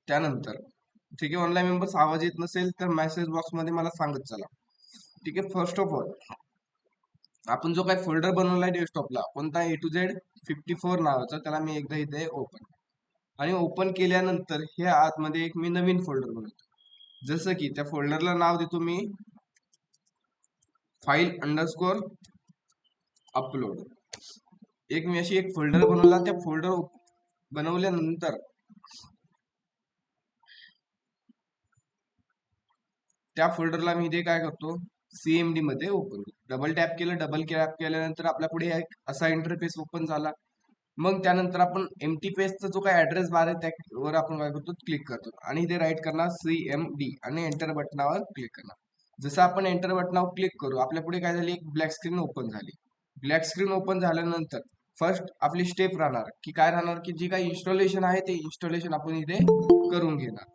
त्यानंतर ठीक आहे, ऑनलाईन मेंबर्स आवाज येत नसेल तर मेसेज बॉक्स मध्ये मला सांगत चला. ठीक आहे, फर्स्ट ऑफ ऑल आपण जो काही फोल्डर बनवलाय डेस्कटॉपला कोणता A to Z 54 नावाचा, त्याला मी एकदा इथे ओपन आणि ओपन केल्यानंतर हे आतमध्ये एक मी नवीन फोल्डर बनवतो. जसं की त्या फोल्डरला नाव देतो मी file_upload. एक मी अशी एक फोल्डर बनवला. त्या फोल्डर बनवल्यानंतर त्या फोल्डरला मी इथे काय करतो, CMD मध्ये ओपन करतो. डबल टॅप केल्यानंतर आपल्या पुढे एक असा इंटरफेस ओपन झाला. मग त्यानंतर आपण एमटी पेजचा जो काही ऍड्रेस बार आहे त्यावर आपण काय करतो, क्लिक करतो आणि इथे राईट करणार CMD आणि एंटर बटनावर क्लिक करणार. जसं आपण एंटर बटनावर क्लिक करू आपल्या पुढे काय झाली, एक ब्लॅक स्क्रीन ओपन झाली. ब्लॅक स्क्रीन ओपन झाल्यानंतर फर्स्ट आपली स्टेप राहणार की काय राहणार, की जी काही इन्स्टॉलेशन आहे ते इन्स्टॉलेशन आपण इथे करून घेणार.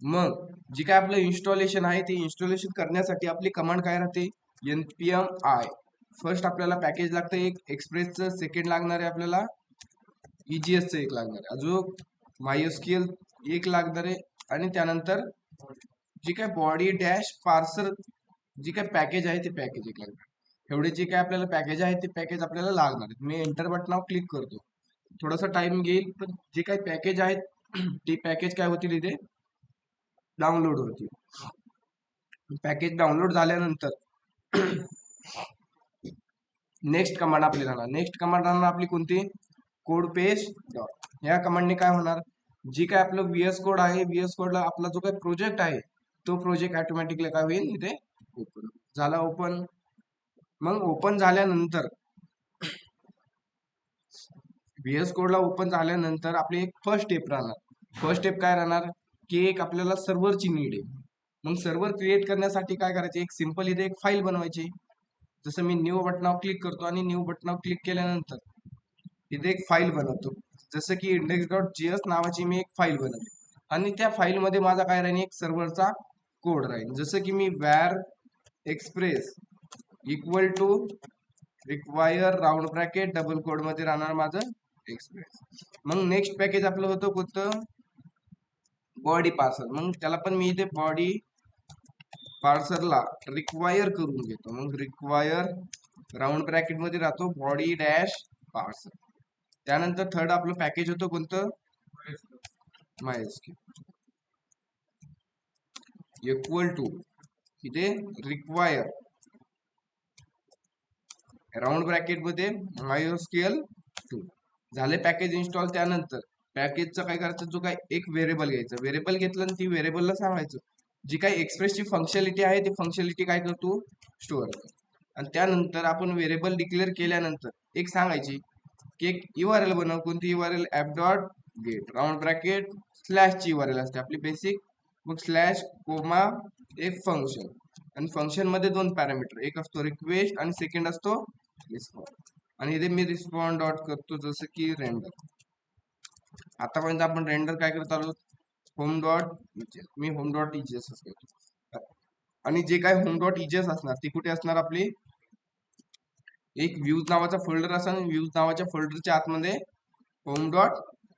मग जी काय आपलं इन्स्टॉलेशन आहे ते इन्स्टॉलेशन करण्यासाठी आपली कमांड काय राहते, npm i. फर्स्ट आपल्याला पॅकेज लागतं एक एक्सप्रेसचं, सेकंड लागणार आहे आपल्याला EGSचं एक लागणार आहे, अजून MySQL एक लागणार आहे आणि त्यानंतर जी काय बॉडी डॅश पार्सर जी काय पॅकेज आहे ते पॅकेज एक लागणार. एवढे जे काय आपल्याला पॅकेज आहे ते पॅकेज आपल्याला लागणार आहे. मी एंटर बटनावर क्लिक करतो. थोडासा टाइम घेईल पण जे काही पॅकेज आहेत ते पॅकेज काय होतील इथे डाउनलोड होतील. पॅकेज डाउनलोड झाल्यानंतर नेक्स्ट कमांड आपली राहणार. नेक्स्ट कमांड राहणार आपली कोणती, कोड पेस्ट डॉट. या कमांडने काय होणार, जी काय आपलं VS कोड आहे, VS कोडला आपला जो काही प्रोजेक्ट आहे तो प्रोजेक्ट ऑटोमॅटिकली काय होईल इथे ओपन झाला. ओपन मग ओपन झाल्यानंतर VS कोडला ओपन झाल्यानंतर आपली एक फर्स्ट स्टेप राहणार. फर्स्ट स्टेप काय राहणार की एक आपल्याला सर्व्हरची नीड आहे. मग सर्व्हर क्रिएट करण्यासाठी काय करायचे, एक सिंपल इथे एक फाईल बनवायची. जसं मी न्यू बटनावर क्लिक करतो आणि न्यू बटनावर क्लिक केल्यानंतर इथे एक फाईल बनवतो. जसं की index.js नावाची मी एक फाईल बनवली आणि त्या फाईलमध्ये माझा काय राहील, एक सर्व्हरचा कोड राहील. जसं की मी var express equal to require round bracket double quote मध्ये राहणार माझं एक्सप्रेस. मग नेक्स्ट पॅकेज आपलं होतं कोणतं, बॉडी पार्सर. मग त्याला पण मी इथे बॉडी पार्सरला रिक्वायर करून घेतो. मग रिक्वायर राऊंड ब्रॅकेट मध्ये राहतो बॉडी डॅश पार्सर. त्यानंतर थर्ड आपलं पॅकेज होतं कोणतं, MySQL इक्वल टू इथे रिक्वायर राऊंड ब्रॅकेट मध्ये MySQL 2 झाले. Package install. त्यानंतर पॅकेजचं काय करायचं, जो काय एक व्हेरिएबल घ्यायचं, व्हेरिएबल घेतलं आणि ती व्हेरिएबलला सांगायचं जी काही एक्सप्रेसची फंक्शनॅलिटी आहे ती फंक्शनॅलिटी काय करतो, स्टोअर कर. आणि त्यानंतर आपण व्हेरिएबल डिक्लेअर केल्यानंतर एक सांगायची की एक URL बनव. कोणती URL, app.get राऊंड ब्रॅकेट स्लॅशची URL असते आपली बेसिक. मग स्लॅश कोमा एक फंक्शन आणि फंक्शन मध्ये दोन पॅरामीटर, एक असतो रिक्वेस्ट आणि सेकंड असतो रिस्पॉन्ड. आणि इथे मी रिस्पॉन्ड डॉट करतो जसं की रेंडर. आतापर्यंत आपण रेंडर काय करत आलो, होम डॉट मी होम डॉट EJS करतो. आणि जे काय होम डॉट EJS असणार ती कुठे असणार, आपली एक व्ह्यूज नावाचा फोल्डर असेल आणि व्ह्यूज नावाच्या फोल्डरच्या आतमध्ये होम डॉट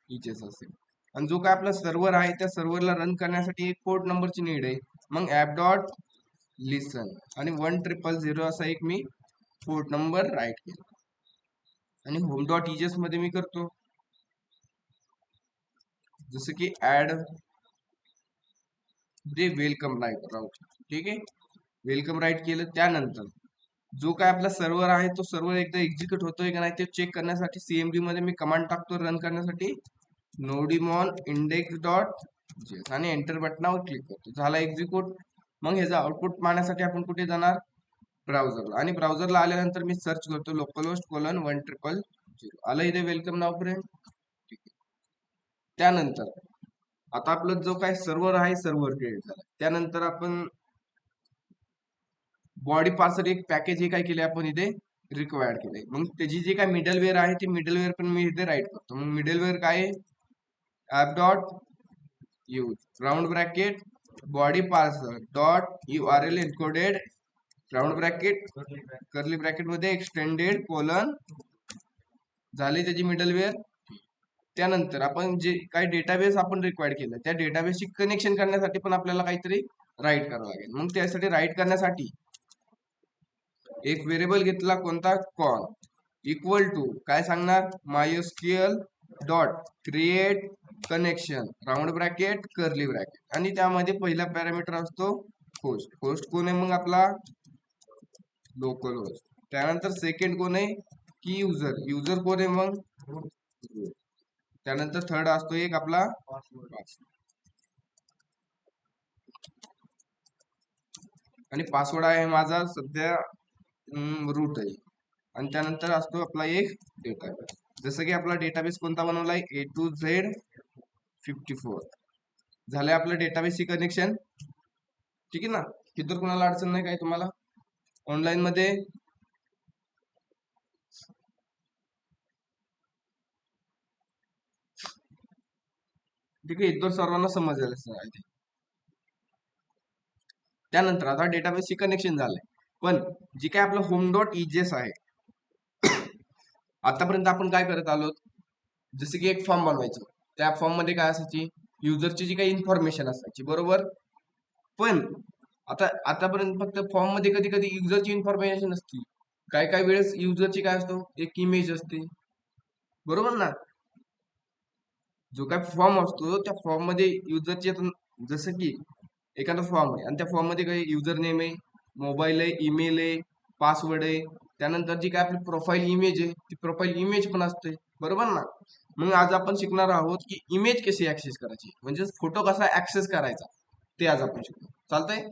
EJS असेल. आणि जो काय आपला सर्व्हर आहे त्या सर्व्हरला रन करण्यासाठी एक पोर्ट नंबरची नीड आहे. मग app.listen आणि 1000 असा एक मी पोर्ट नंबर राईट केला. आणि होम डॉट EJS मध्ये मी करतो जसं की ऍड दे वेलकम राईट. ठीक आहे, वेलकम राईट केलं. त्यानंतर जो काय आपला सर्व्हर आहे तो सर्व्हर एकदा एक्झिक्यूट होतोय का नाही ते चेक करण्यासाठी CMD मध्ये मी कमांड टाकतो रन करण्यासाठी nodimon index.js आणि एंटर बटनावर क्लिक करतो. झाला एक्झिक्यूट. मग ह्याचा आउटपुट पाहण्यासाठी आपण कुठे जाणार, ब्राउझरला. आणि ब्राउझरला आल्यानंतर मी सर्च करतो localhost:1000. आलं इथे वेलकम नाव फ्रेंड. त्यानंतर आता आपलं जो काय सर्व्हर आहे सर्व्हर क्रिएट झाला. त्यानंतर आपण बॉडी पार्सर एक पॅकेज हे काय केले आपण इथे रिक्वायर्ड केले. मग त्याची जी काय मिडलवेअर आहे ती मिडलवेअर पण मी इथे राईट करतो. मग मिडलवेअर काय, app.use round bracket body parser dot URL encoded round bracket curly bracket मध्ये एक्सटेंडेड कोलन. झाली त्याची मिडलवेअर. त्यानंतर आपण जे काही डेटाबेस आपण रिक्वायर्ड केलं त्या डेटाबेसची कनेक्शन करण्यासाठी पण आपल्याला काहीतरी राईट करावं लागेल. मग त्यासाठी राईट करण्यासाठी एक व्हेरिएबल घेतला कोणता, कॉन, इक्वल टू काय सांगणार, MySQL dot create connection round bracket curly bracket, आणि त्यामध्ये पहिला पॅरामीटर असतो होस्ट. होस्ट कोण आहे मग आपला, लोकल होस्ट. त्यानंतर सेकंड कोण आहे की युजर. युजर कोण आहे मग, त्यानंतर थर्ड असतो एक आपला पासवर्ड, आणि पासवर्ड आहे माझा सध्या रूट आहे. आणि त्यानंतर असतो आपला एक डेटाबेस. जसं की आपला डेटाबेस कोणता बनवलाय, A2Z54. झालंय आपलं डेटाबेसची कनेक्शन. ठीक आहे ना, इतर कोणाला अडचण नाही काय तुम्हाला ऑनलाईन मध्ये. ठीक आहे, इतर सर्वांना समजलेलं आहे. त्यानंतर आता डेटाबेसची कनेक्शन झालंय, पण जी काय आपलं होम डॉट EJS आहे, आतापर्यंत आपण काय करत आलो, जसे की एक फॉर्म बनवायचं, त्या फॉर्म मध्ये काय असायची, युजरची जी काही इन्फॉर्मेशन असायची, बरोबर. पण आतापर्यंत फक्त फॉर्म मध्ये कधी कधी युजरची इन्फॉर्मेशन असते, काही वेळेस युजरची काय असतो, एक इमेज असते, बरोबर ना. जो काय फॉर्म असतो त्या फॉर्म मध्ये युजरची, जसं की एखादा फॉर्म आहे आणि त्या फॉर्म मध्ये काही युजर नेम आहे, मोबाईल आहे, ईमेल आहे, पासवर्ड आहे, त्यानंतर जी काय आपली प्रोफाईल इमेज आहे ती प्रोफाईल इमेज पण असते, बरोबर ना. मग आज आपण शिकणार आहोत की इमेज कशी ऍक्सेस करायची, म्हणजे फोटो कसा ऍक्सेस करायचा, ते आज आपण शिकू. चालतंय.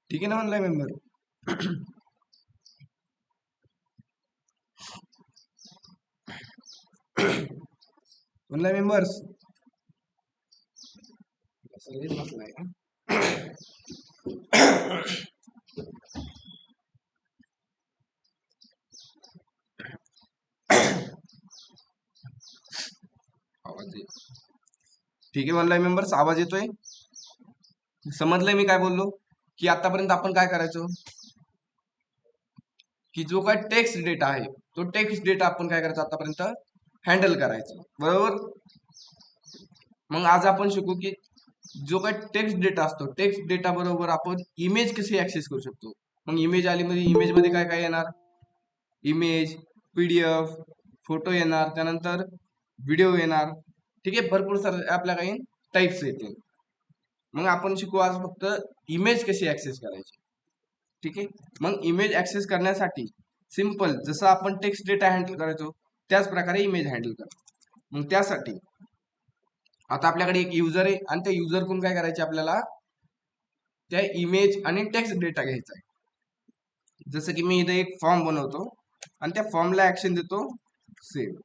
ठीक आहे ना ऑनलाईन मेंबर. ऑनलाईन मेंबर्स आवाज येत. ठीक आहे ऑनलाईन मेंबर्स, आवाज येतोय, समजलंय मी काय बोललो, की आतापर्यंत आपण काय करायचो, की जो काय टेक्स्ट डेटा आहे तो टेक्स्ट डेटा आपण काय करायचं आतापर्यंत, हँडल करायचं, बरोबर. मग आज आपण शिकू की जो काय टेक्स्ट डेटा असतो, टेक्स्ट डेटा बरोबर आपण इमेज कशी ऍक्सेस करू शकतो. मग इमेज आली, मध्ये इमेज मध्ये काय काय येणार, इमेज, PDF, फोटो येणार, त्यानंतर व्हिडिओ येणार. ठीक आहे, भरपूर सारे आपल्या काही टाईप्स येतील. मग आपण शिकू आज फक्त इमेज कशी ऍक्सेस करायची. ठीक आहे, मग इमेज ऍक्सेस करण्यासाठी सिंपल, जसं आपण टेक्स्ट डेटा हँडल करायचो त्याच प्रकारे इमेज हँडल करतो. मग त्यासाठी आता आपल्याकडे एक युजर आहे आणि त्या युजर कडून काय करायचे आपल्याला, त्या इमेज आणि टेक्स्ट डेटा घ्यायचा आहे. जसं की मी इथे एक फॉर्म बनवतो आणि त्या फॉर्मला ऍक्शन देतो सेव्ह.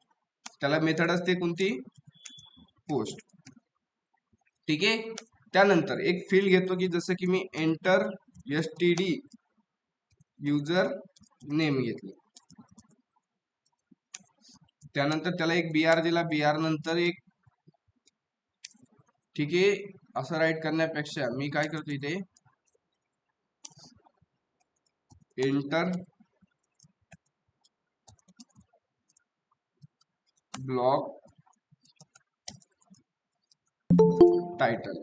त्याला मेथड असते कोणती, पोस्ट. ठीक आहे, त्यानंतर एक फील्ड घेतो की जसं की मी एंटर STD युजर नेम घेतलं, त्यानंतर त्याला एक BR दिला, BR नंतर एक, ठीक आहे, असं राईट करण्यापेक्षा मी काय करतो इथे, एंटर ब्लॉक टायटल.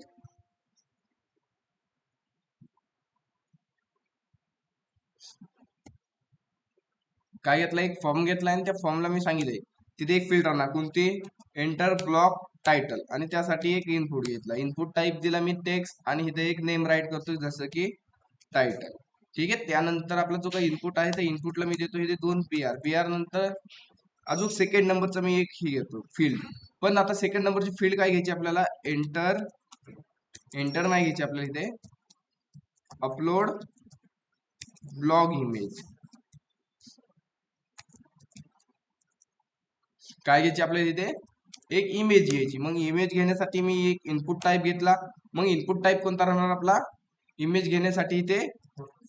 काय घेतला, एक फॉर्म घेतला आणि त्या फॉर्मला मी सांगितले तिथे एक फील्ड राहणार कोणती, एंटर ब्लॉक टायटल, आणि त्यासाठी एक इनपुट घेतला, इनपुट टाईप दिला मी टेक्स्ट, आणि इथे एक नेम राईट करतो जसं की टायटल. ठीक आहे, त्यानंतर आपला जो काही इनपुट आहे त्या इनपुटला मी देतो इथे 2 BR नंतर अजून सेकंड नंबरचा मी एक ही घेतो फील्ड. पण आता सेकंड नंबरची फील्ड काय घ्यायची आपल्याला, एंटर नाही घ्यायची आपल्याला, इथे अपलोड ब्लॉग इमेज. काय घ्यायची आपल्याला इथे, एक इमेज घ्यायची. मग इमेज घेण्यासाठी मी एक इनपुट टाईप घेतला. मग इनपुट टाईप कोणता राहणार आपला, इमेज घेण्यासाठी इथे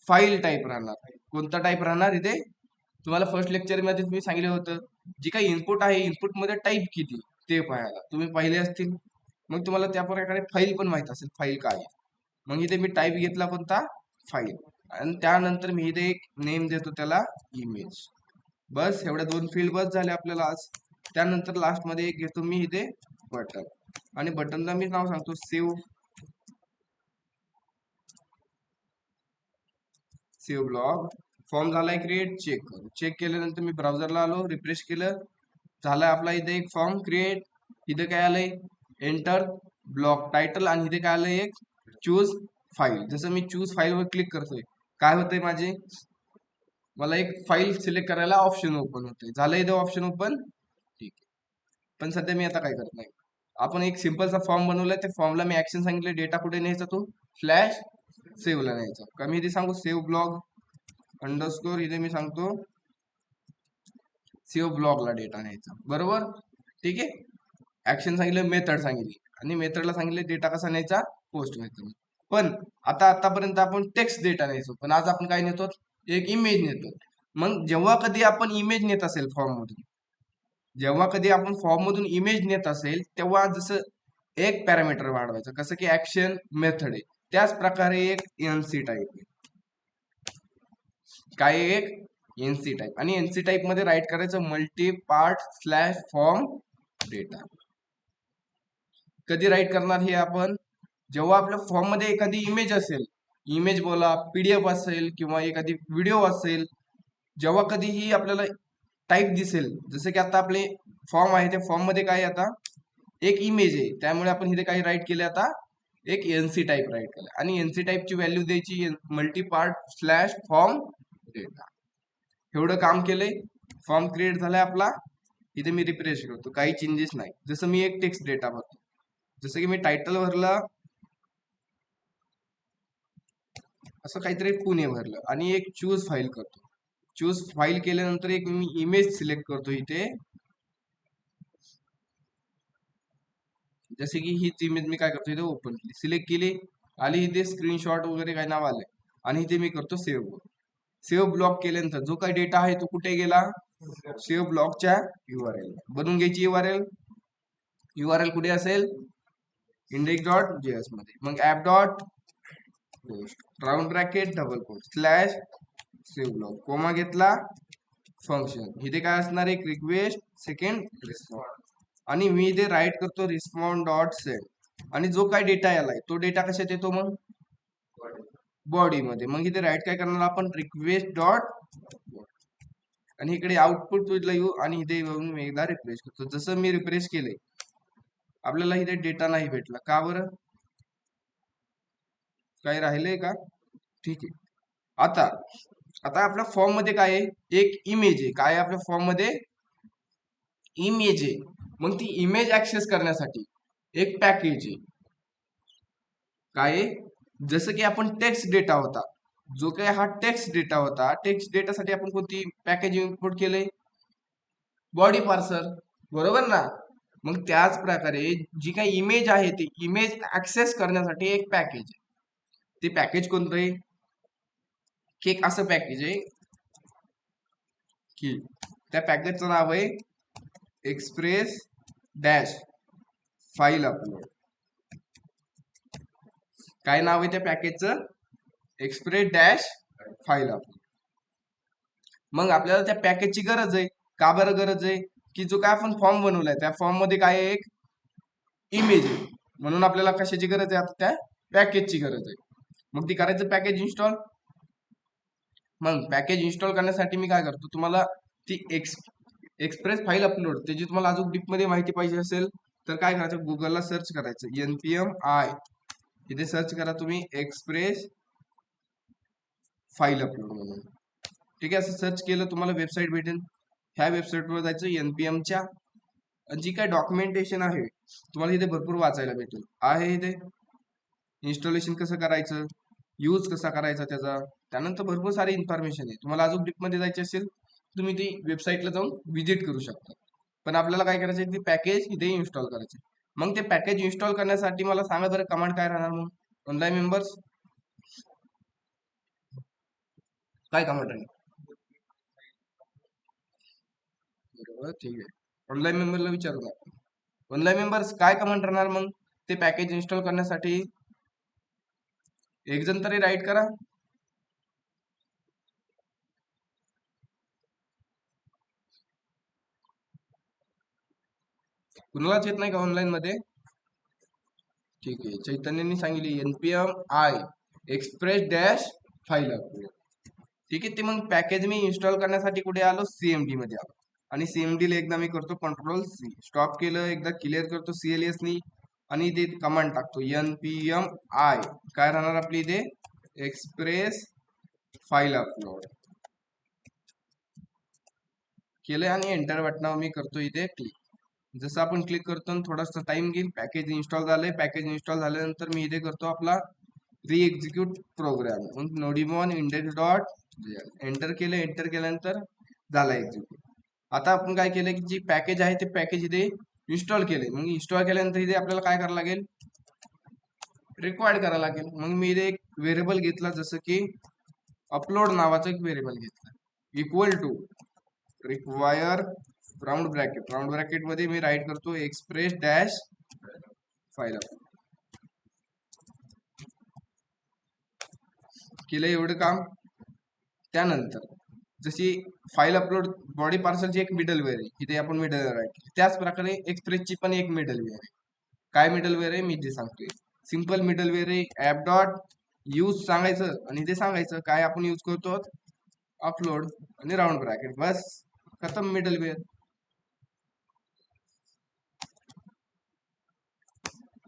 फाईल टाईप राहणार. कोणता टाईप राहणार इथे, तुम्हाला फर्स्ट लेक्चर मध्ये मी सांगितलं होतं, जी काही इनपुट आहे इनपुट मध्ये टाईप किती ते पाहायला तुम्ही पाहिले असतील. मग तुम्हाला त्या प्रकारे फाईल पण माहित असेल फाईल काय आहे. मग इथे मी टाईप घेतला कोणता फाईल, आणि त्यानंतर मी इथे एक नेम देतो त्याला इमेज. बस एवढ्या 2 फील्ड बस झाले आपल्याला आज. त्यानंतर लास्ट मध्ये एक घेतो मी इथे बटन, आणि बटनला मी नाव सांगतो सेव्ह ब्लॉग. फॉर्म झालाय क्रिएट, चेक करू. चेक केल्यानंतर मी ब्राउझरला आलो, रिफ्रेश केलं, झालाय आपला इथे एक फॉर्म क्रिएट. इथे काय आलंय, एंटर ब्लॉक टायटल, आणि इथे काय आलंय एक चूज फाईल. जसं मी चूज फाईल वर क्लिक करतोय, काय होतंय माझे, मला एक फाईल सिलेक्ट करायला ऑप्शन ओपन होते. झालं इथे ऑप्शन ओपन, ठीक आहे. पण सध्या मी आता काय करत नाही, आपण एक सिंपलचा फॉर्म बनवलाय, त्या फॉर्मला मी ऍक्शन सांगितले, डेटा कुठे न्यायचा, तो फ्लॅश सेव्हला न्यायचा. का मी इथे सांगू सेव्ह ब्लॉग अंडरस्कोर, इथे मी सांगतो सेव्ह ब्लॉगला डेटा न्यायचा, बरोबर, ठीक आहे. ऍक्शन सांगितलं, मेथड सांगितली, आणि मेथडला सांगितले डेटा कसा न्यायचा, पोस्ट मेथड. पण आतापर्यंत आपण टेक्स्ट डेटा न्यायचो, पण आज आपण काय नेतो, एक इमेज नेतो. मग जेव्हा कधी आपण इमेज नेत असेल फॉर्म मधून, जेव्हा कधी आपण फॉर्म मधून इमेज नेत असेल, तेव्हा जसं एक पॅरामीटर वाढवायचं, कसं की ऍक्शन मेथड आहे, त्याच प्रकारे एक एनसी टाईप आहे. काय एक एनसी टाईप, आणि एनसी टाईप मध्ये राईट करायचं multi part slash form data. कधी राईट करणार हे आपण, जेव्हा आपल्या फॉर्म मध्ये एखादी इमेज असेल, इमेज बोला, पीडीएफ असेल, किंवा एखादी व्हिडिओ असेल, जेव्हा कधीही आपल्याला टाईप दिसेल, जसं की आता आपले फॉर्म आहे, त्या फॉर्म मध्ये काय आता एक इमेज आहे, त्यामुळे आपण इथे काही राईट केले, आता एक एनसी टाईप राईट केलं, आणि एनसी टाईपची व्हॅल्यू द्यायची multi part slash form data. एवढं काम केलंय, फॉर्म क्रिएट झालाय आपला. इथे मी रिफ्रेश करतो, काही चेंजेस नाही. जसं मी एक टेक्स्ट डेटा भरतो, जसं की मी टायटल भरलं, असं काहीतरी पुणे भरलं, आणि एक चूज फाईल करतो. चूज फाईल केल्यानंतर एक मी इमेज सिलेक्ट करतो इथे, जसे की हीच इमेज मी काय करतो, इथे ओपन केली, सिलेक्ट केली, आली इथे स्क्रीनशॉट वगैरे काय नाव आलंय, आणि इथे मी करतो सेव्ह. सेव्ह ब्लॉक केल्यानंतर जो काही डेटा आहे तो कुठे गेला, सेव्ह ब्लॉकच्या URL बनवून घ्यायची. युआरएल कुठे असेल, index.js मध्ये. मग app dot post round bracket double quote slash save block, comma घेतला, फंक्शन. इथे काय असणार, एक रिक्वेस्ट सेकंड रिस्पॉन्ड, आणि मी इथे राईट करतो रिस्पॉन्ड डॉट सेंड. आणि जो काय डेटा आलाय तो डेटा कशात येतो, मग बॉडी मध्ये. मग इथे राईट काय करणार आपण, रिक्वेस्ट डॉट, आणि इकडे आउटपुट येऊ, आणि इथे येऊन मी एकदा रिफ्रेश करतो. जसं मी रिफ्रेश केलंय, आपल्याला इथे डेटा नाही भेटला, का बरं, काही राहिलंय का, ठीक आहे. आता आता आपल्या फॉर्म मध्ये काय आहे, एक इमेज आहे. काय आपल्या फॉर्म मध्ये इमेज आहे. मग ती इमेज ऍक्सेस करण्यासाठी एक पॅकेज आहे. काय, जसं की आपण टेक्स्ट डेटा होता, जो काही हा टेक्स्ट डेटा होता, टेक्स्ट डेटासाठी आपण कोणती पॅकेज इम्पोर्ट केले, बॉडी पार्सर, बरोबर ना. मग त्याच प्रकारे जी काही इमेज आहे ती इमेज ऍक्सेस करण्यासाठी एक पॅकेज आहे. ते पॅकेज कोणतं आहे, की एक असं पॅकेज आहे की त्या पॅकेजचं नाव आहे एक्सप्रेस डॅश फाईल अपलोड. काय नाव आहे त्या पॅकेजचं, एक्सप्रेस डॅश फाईल अपलोड. मग आपल्याला त्या पॅकेजची गरज आहे. का बरं गरज आहे, की जो काय आपण फॉर्म बनवलाय त्या फॉर्म मध्ये काय आहे, एक इमेज आहे, म्हणून आपल्याला कशाची गरज आहे, आता त्या पॅकेजची गरज आहे. मग ती करायचं पॅकेज इन्स्टॉल. मग पॅकेज इन्स्टॉल करण्यासाठी मी काय करतो, तुम्हाला ती एक्सप्रेस फाईल अपलोड त्याची तुम्हाला अजून डीप मध्ये माहिती पाहिजे असेल तर काय करायचं, गुगलला सर्च करायचं npm इथे सर्च करा तुम्ही एक्सप्रेस फाईल अपलोड म्हणून, ठीक आहे. असं सर्च केलं तुम्हाला वेबसाईट भेटेल. ह्या वेबसाईटवर जायचं, npmच्या जी काय डॉक्युमेंटेशन आहे तुम्हाला इथे भरपूर वाचायला भेटेल. आहे इथे इन्स्टॉलेशन कसं करायचं, यूज कसा करायचा त्याचा, त्यानंतर भरपूर सारी इन्फॉर्मेशन आहे. तुम्हाला अजून डीप मध्ये जायचे असेल तुम्ही ती वेबसाईटला जाऊन व्हिजिट करू शकता. पण आपल्याला काय करायचं, ती पॅकेज इथे इन्स्टॉल करायचे. मग ते पॅकेज इन्स्टॉल करण्यासाठी मला सांगा बरं, कमांड काय राहणार, मग ऑनलाईन मेंबर्स काय कमांड राहील, बरोबर, ठीक आहे. ऑनलाईन मेंबरला विचारू ना, ऑनलाईन मेंबर्स काय कमांड राहणार, मग ते पॅकेज इन्स्टॉल करण्यासाठी एक जण तरी राईट करा. कुणालाच येत नाही का ऑनलाईन मध्ये? ठीक आहे, चैतन्यनी सांगितली npm i express dash file upload. ठीक आहे, ते मग पॅकेज मी इन्स्टॉल करण्यासाठी कुठे आलो? सीएमडी मध्ये आलो. आणि सीएमडी ला एकदा मी करतो कंट्रोल सी, स्टॉप केलं, एकदा क्लिअर करतो CLS नी, आणि इथे कमांड टाकतो npm i, काय राहणार आपली इथे? एक्सप्रेस फाईल अपलोड केलंय आणि एंटर बटनावर मी करतो इथे क्लिक. जसं आपण क्लिक करतो थोडासा टाइम घेईल. पॅकेज इन्स्टॉल झालंय. पॅकेज इन्स्टॉल झाल्यानंतर मी इथे करतो आपला re execute program, nodemon index dot enter केलं. एंटर केल्यानंतर झाला एक्झिक्यूट. आता आपण काय केलं की जी पॅकेज आहे ते पॅकेज इथे इन्स्टॉल केले. मग इन्स्टॉल केल्यानंतर इथे आपल्याला काय करावं लागेल? रिक्वायर्ड करावं लागेल. मग मी इथे एक व्हेरिएबल घेतला, जसं की अपलोड नावाचं एक व्हेरिएबल घेतला, equal to require round bracket मध्ये मी राईट करतो एक्सप्रेस डॅश फाईल केलं. एवढं काम. त्यानंतर जशी फाईल अपलोड बॉडी पार्सलची एक मिडलवेअर आहे, इथे आपण मिडलवेअर राईट केली. त्याच प्रकारे एक्सप्रेसची पण एक मिडलवेअर आहे. काय मिडलवेअर आहे मी ते सांगतोय. सिंपल मिडलवेअर आहे. ऍप डॉट यूज सांगायचं आणि ते सांगायचं काय आपण यूज करतो, अपलोड आणि राऊंड ब्रॅकेट, बस खतम मिडलवेअर.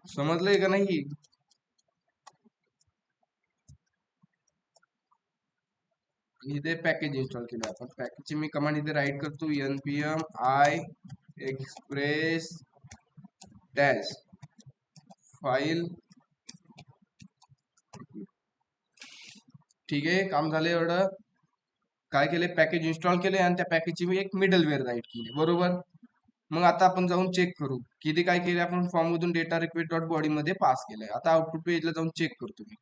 समजलंय का नाही? इथे पॅकेज इन्स्टॉल केलं आपण. पॅकेजची मी कमांड इथे राईट करतो npm i express dash file. ठीक आहे, काम झालं एवढं. काय केले? पॅकेज इन्स्टॉल केले आणि त्या पॅकेजची मी एक मिडलवेअर राईट केली, बरोबर. मग आता आपण जाऊन चेक करू की ते काय केले. आपण फॉर्म मधून डेटा रिक्वेस्ट डॉट बॉडी मध्ये पास केलंय. आता आउटपुट पेजला जाऊन चेक करतो मी.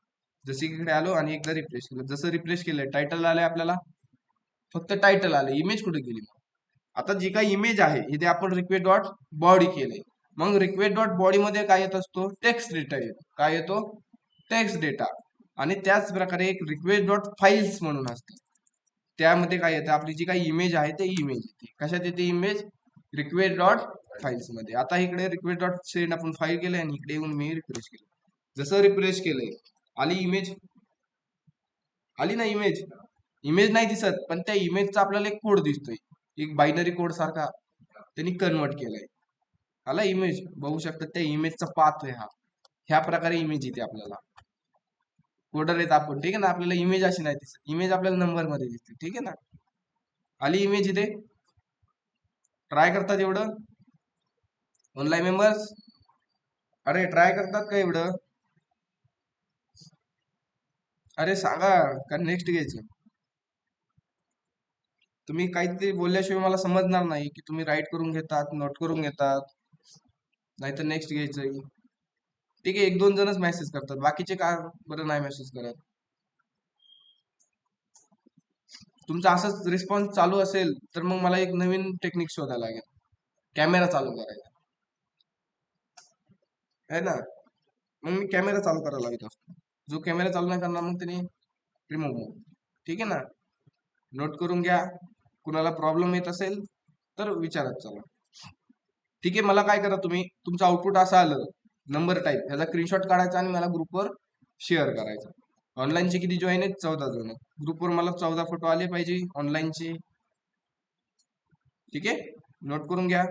जसे इकडे आलो आणि एकदा रिफ्रेश केलं. जसं रिफ्रेश केलंय टायटल आलंय आपल्याला, फक्त टायटल आलं, इमेज कुठे गेली? आता जी काही इमेज आहे इथे आपण रिक्वेस्ट डॉट बॉडी केले. मग रिक्वेस्ट डॉट बॉडी मध्ये काय येत असतो? टेक्स्ट डेटा येतो. काय येतो? Text data. आणि त्याच प्रकारे एक रिक्वेस्ट डॉट फाईल्स म्हणून असते, त्यामध्ये काय येतं? आपली जी काही इमेज आहे ते इमेज येते. कशात येते इमेज? रिक्वेस्ट डॉट फाईल्स मध्ये. आता इकडे रिक्वेस्ट डॉट सेंड आपण फाईल केले आणि इकडे येऊन मी रिफ्रेश केलं. जसं रिफ्रेश केलंय आली इमेज, आली ना इमेज? इमेज नाही दिसत, पण त्या इमेजचा आपल्याला एक कोड दिसतोय, एक बायनरी कोड सारखा त्यांनी कन्वर्ट केलाय. आला इमेज, बघू शकता त्या इमेजचा पाथ आहे हा. ह्या प्रकारे इमेज येते आपल्याला. कोडर येत आपण, ठीक आहे ना. आपल्याला इमेज अशी नाही दिसत, इमेज आपल्याला नंबर मध्ये दिसते, ठीक आहे ना. आली इमेज इथे. ट्राय करतात एवढं ऑनलाईन मेंबर्स? अरे ट्राय करतात का एवढं? अरे सांगा का नेक्स्ट घ्यायचं? तुम्ही काहीतरी बोलल्याशिवाय मला समजणार नाही की तुम्ही राईट करून घेतात, नोट करून घेतात, नाहीतर नेक्स्ट घ्यायचंय. ठीक आहे, एक दोन जणच मेसेज करतात, बाकीचे का बरं नाही मेसेज करत? तुमचा असंच रिस्पॉन्स चालू असेल तर मग मला एक नवीन टेक्निक शोधायला लागेल, कॅमेरा चालू करायचा आहे ना. मग मी कॅमेरा चालू करायला लागत असतो. जो कॅमेरा चालू नाही करणार मग त्याने रिमूव्ह. ठीक आहे ना, नोट करून घ्या. कुणाला प्रॉब्लेम येत असेल तर विचारत चला. ठीक आहे, मला काय करा, तुम्ही तुमचं आउटपुट असं आलं नंबर टाईप, ह्याचा स्क्रीनशॉट काढायचा आणि मला ग्रुपवर शेअर करायचा. ऑनलाईनचे किती जॉईन आहेत? 14 जण. ग्रुपवर मला 14 फोटो आले पाहिजे ऑनलाईनचे. ठीक आहे, नोट करून घ्या.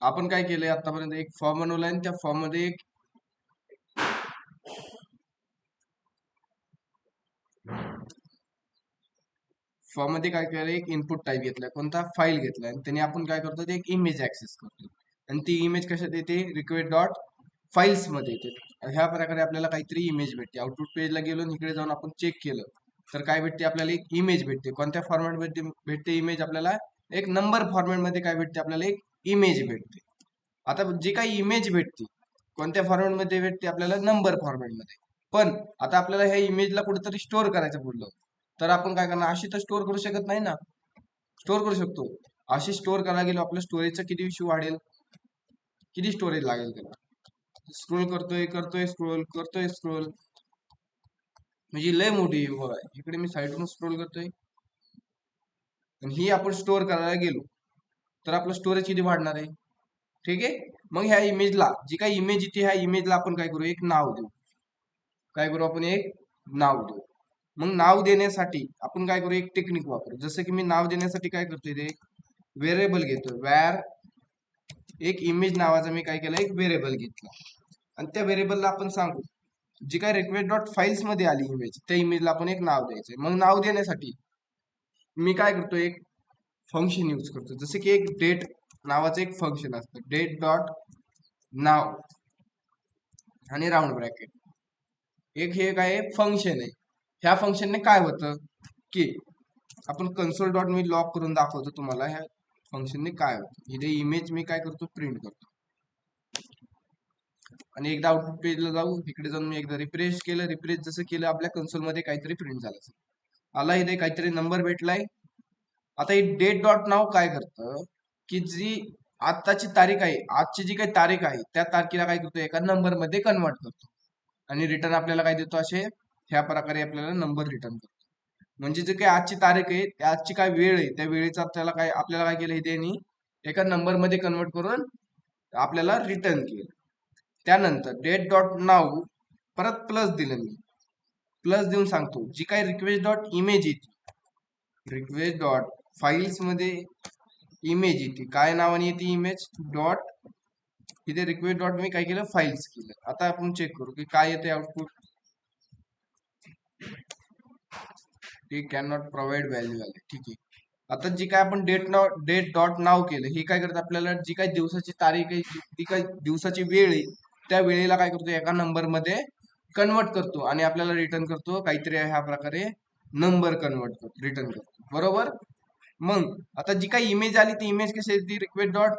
आपण काय केलंय आतापर्यंत एक फॉर्म बनवलाय आणि त्या फॉर्म मध्ये एक फॉर्म मध्ये काय केलं एक इनपुट टाईप घेतलाय कोणता फाईल घेतलाय आणि त्याने आपण काय करतो ते एक इमेज ऍक्सेस करतो आणि ती इमेज कशात येते रिक्वेस्ट डॉट फाईल्स मध्ये येते ह्या प्रकारे आपल्याला काहीतरी इमेज भेटते आउटपुट पेजला गेलो आणि इकडे जाऊन आपण चेक केलं तर काय भेटते आपल्याला एक इमेज भेटते कोणत्या फॉर्मॅट मध्ये भेटते इमेज आपल्याला एक नंबर फॉर्मॅट मध्ये काय भेटते आपल्याला एक इमेज भेटते आता जी काही इमेज भेटते कोणत्या फॉर्मॅट मध्ये भेटते आपल्याला नंबर फॉर्मॅट मध्ये पण आता आपल्याला ह्या इमेजला कुठेतरी स्टोअर करायचं बोललं तर आपण काय करणार अशी तर स्टोअर करू शकत नाही ना स्टोअर करू शकतो अशी स्टोअर करायला गेलो आपल्या स्टोरेजचा किती इश्यू वाढेल किती स्टोरेज लागेल त्याला स्क्रोल करतोय करतोय स्क्रोल म्हणजे लय मोठी बघा इकडे मी साईडवरून स्क्रोल करतोय आणि ही आपण स्टोअर करायला गेलो तर आपलं स्टोरेज किती वाढणार आहे ठीक आहे मग ह्या इमेजला जी काही इमेज येते ह्या इमेजला आपण काय करू एक नाव देऊ काय करू आपण एक नाव देऊ मग नाव देण्यासाठी आपण काय करू एक टेक्निक वापरू जसं की मी नाव देण्यासाठी काय करतोय ते व्हेरिएबल घेतो वॅर एक इमेज नावाचा मी काय केलं एक व्हेरिएबल घेतला आणि त्या व्हेरिएबलला आपण सांगू जी काय रिक्वेस्ट डॉट फाईल्स मध्ये आली इमेज त्या इमेजला आपण एक नाव द्यायचंय मग नाव देण्यासाठी मी काय करतो एक फंक्शन यूज करतो जसे की एक डेट नावाचं एक फंक्शन असतं डेट डॉट नाव आणि राऊंड ब्रॅकेट एक हे काय फंक्शन आहे ह्या फंक्शनने काय होतं की आपण कन्सोल डॉट मी लॉग करून दाखवतो तुम्हाला ह्या फंक्शनने काय होतं इथे इमेज मी काय करतो प्रिंट करतो आणि एकदा आउटपुट पेजला जाऊ इकडे जाऊन मी एकदा रिफ्रेश केलं रिफ्रेश जसं केलं आपल्या कन्सोल मध्ये काहीतरी प्रिंट झालं आला इथे काहीतरी नंबर भेटलाय आता हे डेट डॉट नाव काय करतं की जी आत्ताची तारीख आहे आजची जी काही तारीख आहे त्या तारखेला काय करतो एका नंबर मध्ये कन्वर्ट करतो आणि रिटर्न आपल्याला काय देतो असे ह्या प्रकारे आपल्याला नंबर रिटर्न करतो म्हणजे जे काही आजची तारीख आहे त्या आजची काय वेळ आहे त्या वेळेचा आपल्याला काय केलं त्यांनी एका नंबर मध्ये कन्वर्ट करून आपल्याला रिटर्न केलं त्यानंतर डेट डॉट नाव परत प्लस दिलं मी प्लस देऊन सांगतो जी काही रिक्वेस्ट डॉट इमेज येते रिक्वेस्ट डॉट फाईल्स मध्ये इमेज येते काय नावाने येते इमेज डॉट इथे रिक्वेस्ट डॉट मी काय केलं फाईल्स केलं आता आपण चेक करू की काय येते output can not provide value आले ठीक आहे आता जी काय आपण डेट डॉट नाव केलं हे काय करतं आपल्याला जी काही दिवसाची तारीख आहे जी काही दिवसाची वेळ आहे त्या वेळेला काय करतो एका नंबर मध्ये कन्वर्ट करतो आणि आपल्याला रिटर्न करतो काहीतरी ह्या प्रकारे नंबर कन्वर्ट करतो रिटर्न करतो बरोबर मग आता जी काही इमेज आली ती इमेज कशी येते रिक्वेस्ट डॉट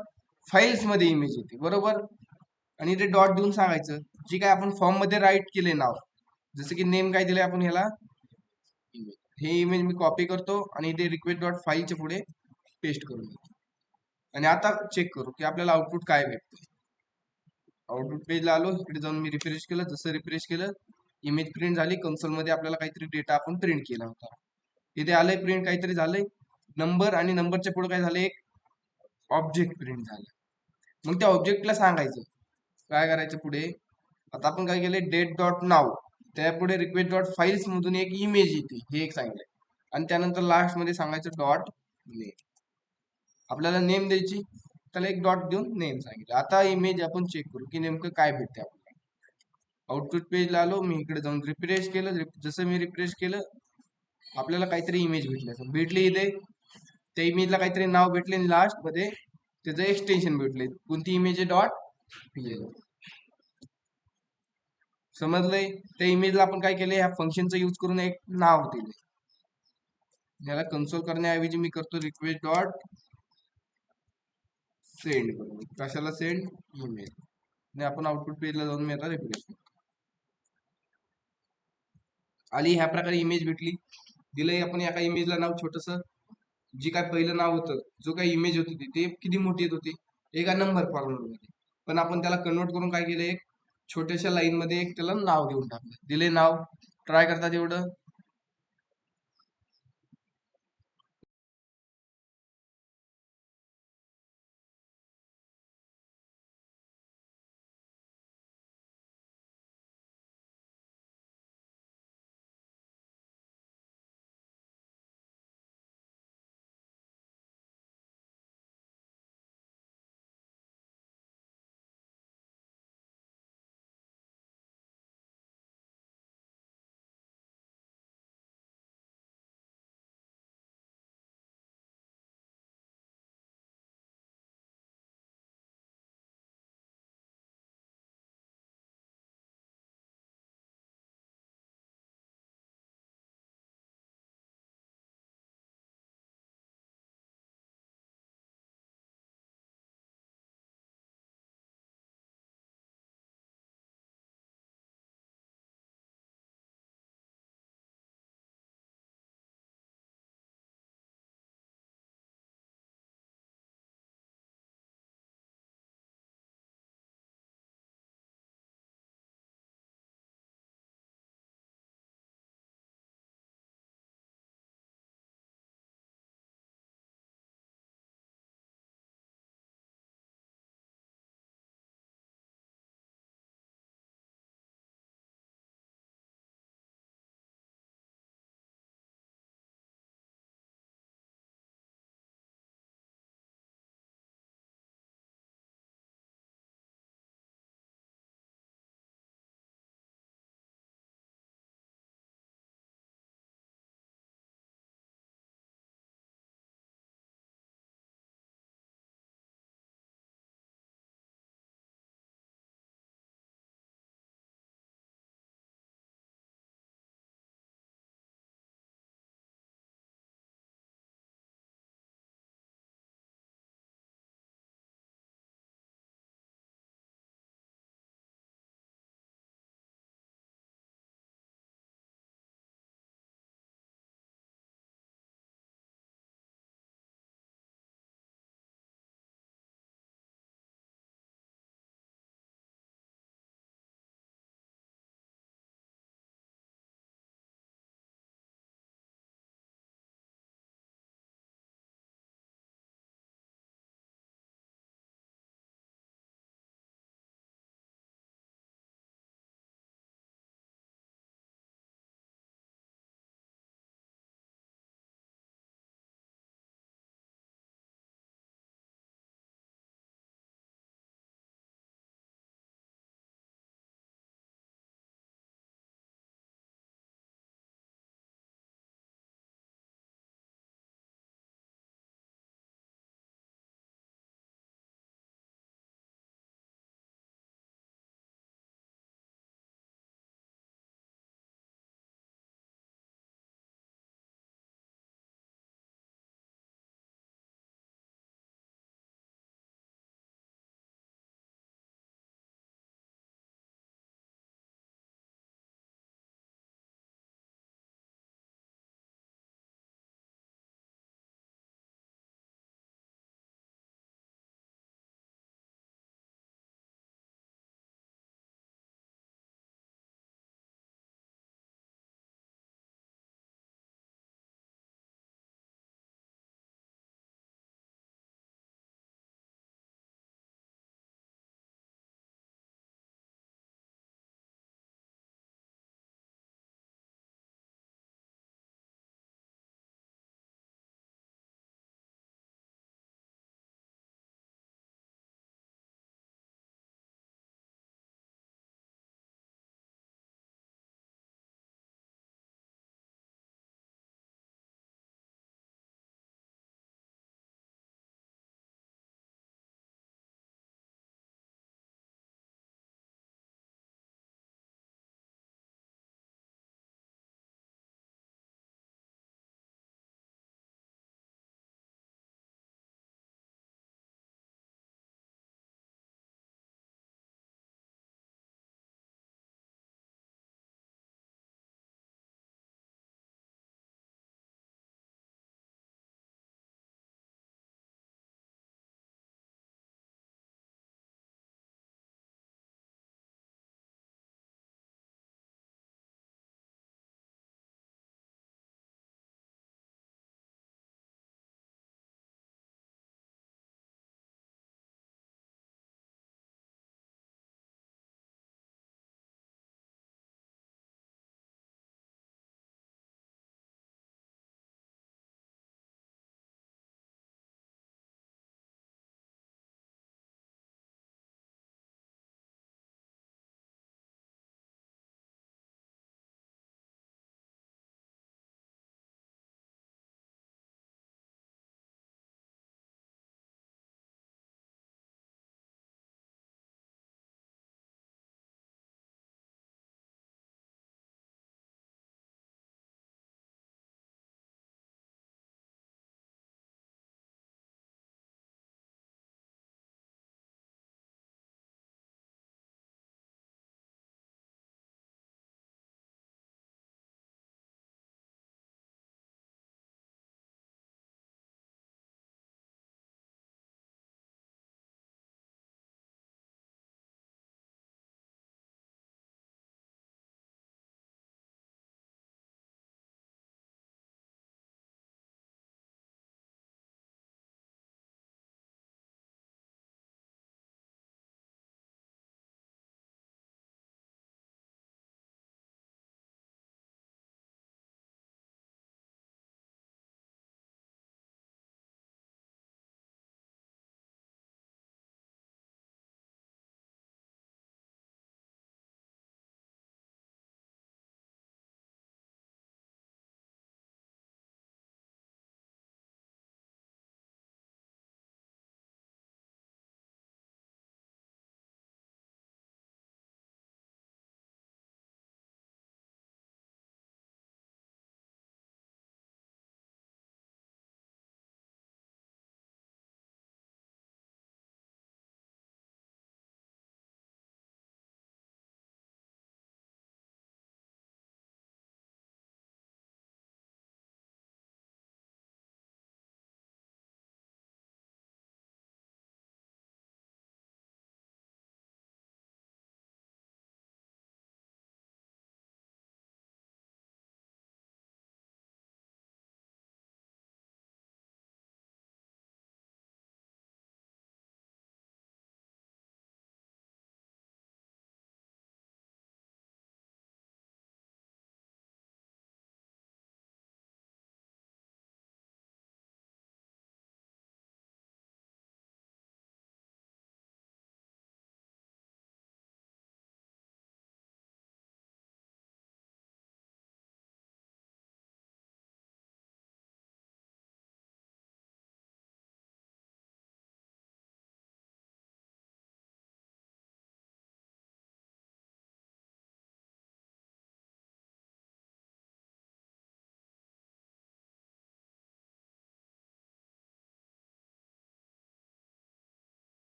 फाईल्स मध्ये इमेज येते बरोबर आणि ते डॉट देऊन सांगायचं जी काय आपण फॉर्म मध्ये राईट केले नाव जसं की नेम काय दिलंय आपण ह्याला हे इमेज मी कॉपी करतो आणि इथे रिक्वेस्ट डॉट फाईलच्या पुढे पेस्ट करून देतो आणि आता चेक करू की आपल्याला आउटपुट काय भेटते आउटपुट पेजला आलो इकडे जाऊन मी रिफ्रेश केलं जसं रिफ्रेश केलं इमेज प्रिंट झाली कन्सोल मध्ये आपल्याला काहीतरी डेटा आपण प्रिंट केला होता इथे आलंय प्रिंट काहीतरी झालंय नंबर आणि नंबरच्या पुढे काय झालं एक ऑब्जेक्ट प्रिंट झालं मग त्या ऑब्जेक्टला सांगायचं काय करायचं पुढे आता आपण काय केलंय डेट डॉट नाव त्यापुढे रिक्वेस्ट डॉट फाईल्स मधून एक इमेज येते हे एक सांगितलंय आणि त्यानंतर लास्ट मध्ये सांगायचं डॉट नेम आपल्याला नेम द्यायची त्याला एक डॉट देऊन नेम सांगितलं आता इमेज आपण चेक करू की नेमकं काय भेटते आपल्याला आउटपुट पेजला आलो मी इकडे जाऊन रिफ्रेश केलं जसं मी रिफ्रेश केलं आपल्याला काहीतरी इमेज भेटली इथे त्या इमेजला काहीतरी नाव भेटले आणि लास्ट मध्ये त्याचं एक्सटेन्शन भेटले कोणती इमेज आहे डॉट समजलंय त्या इमेजला आपण काय केलंय ह्या फंक्शनचा यूज करून एक नाव दिले याला कन्सोल करण्याऐवजी मी करतो रिक्वेस्ट डॉट सेंड करू कशाला सेंड ईमेल आणि आपण आउटपुट पेजला जाऊन मी आता रिफ्रेश आली ह्या प्रकारे इमेज भेटली दिलंय आपण एका इमेजला नाव छोटस जी काय पहिलं नाव होतं जो काही इमेज होती ते किती मोठी येत होती एका नंबर फॉर्मॅट मध्ये पण आपण त्याला कन्वर्ट करून काय केलं एक छोट्याशा लाईन मध्ये एक त्याला नाव देऊन टाकलं दिले नाव ट्राय करतात एवढं